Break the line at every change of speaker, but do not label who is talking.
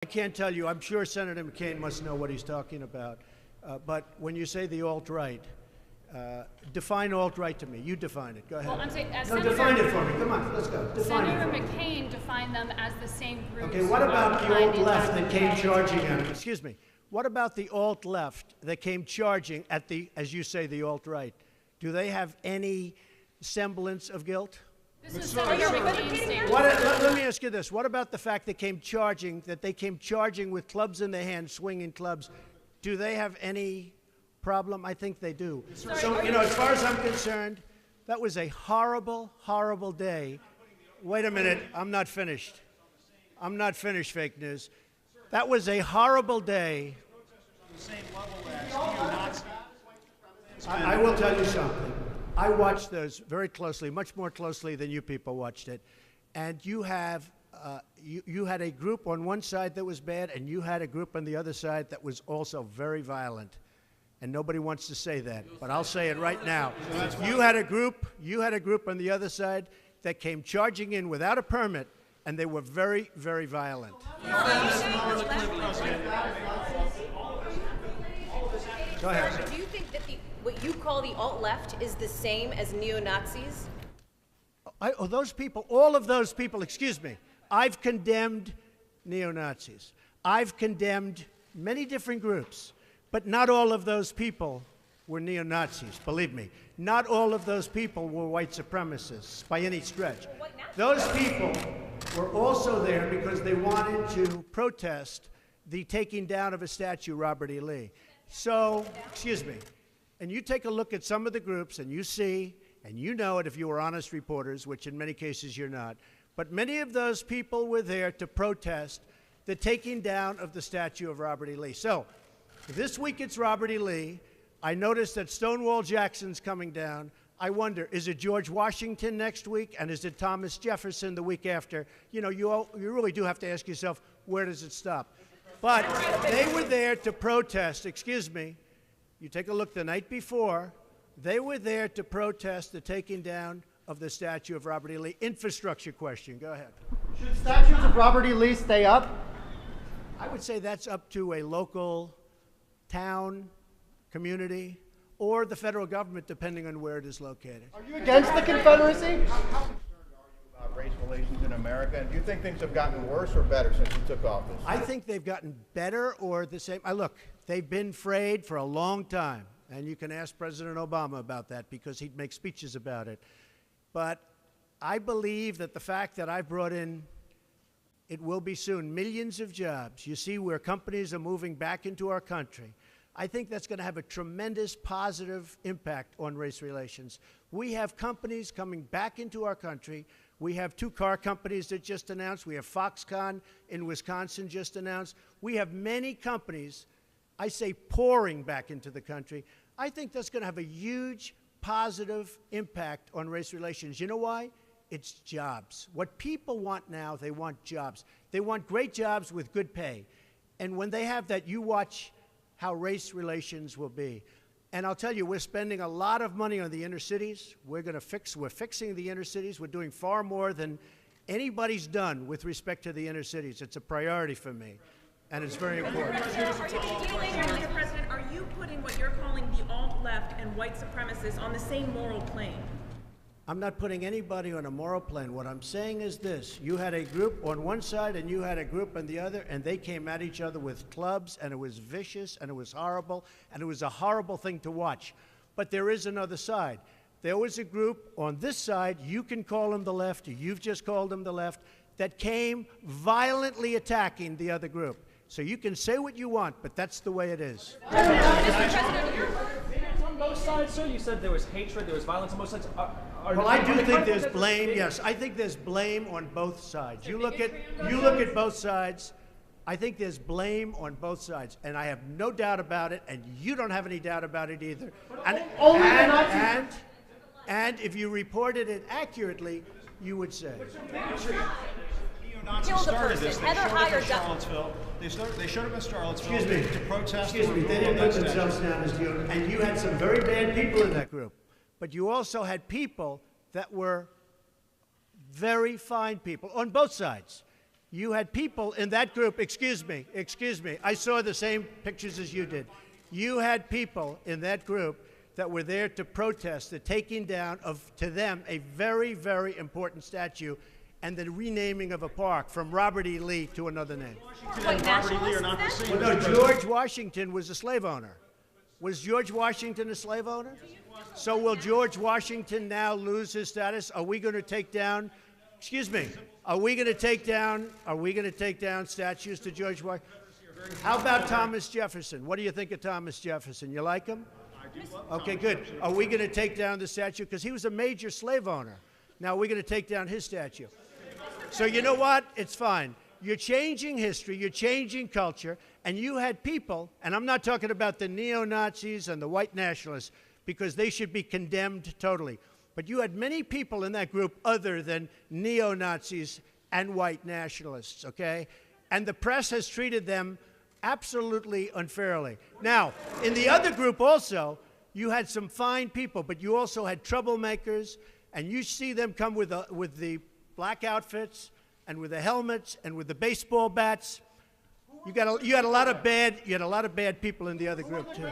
I can't tell you. I'm sure Senator McCain must know what he's talking about. But when you say the alt-right, define alt-right to me. You define it. Go ahead.
Well, I'm saying,
define it for me. Come on, let's go. Define
Senator
it for
McCain defined them as the same group.
Okay, what about the alt-left that came charging at him? Excuse me. What about the alt-left that came charging at the, as you say, the alt-right? Do they have any semblance of guilt?
This is Senator McCain's statement.
Let me ask you this. What about the fact that they came charging with clubs in their hands, swinging clubs? Do they have any problem? I think they do. So, you know, as far as I'm concerned, that was a horrible, horrible day. Wait a minute. I'm not finished. I'm not finished, fake news. That was a horrible day. I will tell you something. I watched those very closely, much more closely than you people watched it. And you have, you had a group on one side that was bad, and you had a group on the other side that was also very violent. And nobody wants to say that, but I'll say it right now. You had a group on the other side that came charging in without a permit, and they were very, very violent. Go ahead.
Do you think that what you call the alt-left is the same as neo-Nazis?
Those people, all of those people, excuse me, I've condemned neo-Nazis. I've condemned many different groups, but not all of those people were neo-Nazis, believe me. Not all of those people were white supremacists by any stretch. Those people were also there because they wanted to protest the taking down of a statue, Robert E. Lee. So, excuse me, and you take a look at some of the groups and you see, and you know it if you were honest reporters, which in many cases you're not, but many of those people were there to protest the taking down of the statue of Robert E. Lee. So, this week it's Robert E. Lee. I noticed that Stonewall Jackson's coming down. I wonder, is it George Washington next week, and is it Thomas Jefferson the week after? You know, you really do have to ask yourself, where does it stop? But they were there to protest, excuse me, you take a look the night before, they were there to protest the taking down of the statue of Robert E. Lee. Infrastructure question, go ahead.
Should statues of Robert E. Lee stay up?
I would say that's up to a local town, community, or the federal government, depending on where it is located.
Are you against the Confederacy?
How concerned are you about race relations in America? And do you think things have gotten worse or better since you took office?
I think they've gotten better or the same. Look, they've been frayed for a long time. And you can ask President Obama about that because he'd make speeches about it. But I believe that the fact that I've brought in, it will be soon, millions of jobs. You see where companies are moving back into our country. I think that's going to have a tremendous positive impact on race relations. We have companies coming back into our country. We have 2 car companies that just announced. We have Foxconn in Wisconsin just announced. We have many companies, I say, pouring back into the country. I think that's going to have a huge positive impact on race relations. You know why? It's jobs. What people want now, they want jobs. They want great jobs with good pay. And when they have that, you watch how race relations will be. And I'll tell you, we're spending a lot of money on the inner cities. We're fixing the inner cities. We're doing far more than anybody's done with respect to the inner cities. It's a priority for me, and it's very important.
Mr. President, are you putting what you're calling the alt-left and white supremacists on the same moral plane?
I'm not putting anybody on a moral plane. What I'm saying is this. You had a group on one side and you had a group on the other, and they came at each other with clubs, and it was vicious, and it was horrible, and it was a horrible thing to watch. But there is another side. There was a group on this side, you can call them the left, or you've just called them the left, that came violently attacking the other group. So you can say what you want, but that's the way it is.
On both sides, sir, you said there was hatred, there was violence on both sides.
Well, I do think there's blame. Yes, I think there's blame on both sides. You look at both sides. I think there's blame on both sides, and I have no doubt about it, and you don't have any doubt about it either. And if you reported it accurately, you would say.
Neo-Nazis started this. They showed up in Charlottesville. They showed up in Charlottesville to protest.
Excuse me. They didn't put themselves down as neo, and you had some very bad people in that group. But you also had people that were very fine people on both sides. you had people in that group, excuse me, I saw the same pictures as you did. You had people in that group that were there to protest the taking down of, to them, a very, very important statue and the renaming of a park from Robert E. Lee to another name.
White nationalists then?
No, George Washington was a slave owner. Was George Washington a slave owner? So will George Washington now lose his status? Are we going to take down, excuse me, are we going to take down statues to George Washington? How about Thomas Jefferson? What do you think of Thomas Jefferson? You like him? Okay, good. Are we going to take down the statue? Because he was a major slave owner. Now, we're going to take down his statue. So you know what? It's fine. You're changing history, you're changing culture, and you had people, and I'm not talking about the neo-Nazis and the white nationalists, because they should be condemned totally. But you had many people in that group other than neo-Nazis and white nationalists, okay? And the press has treated them absolutely unfairly. Now, in the other group also, you had some fine people, but you also had troublemakers, and you see them come with the black outfits and with the helmets and with the baseball bats. You had a lot of bad people in the other group too.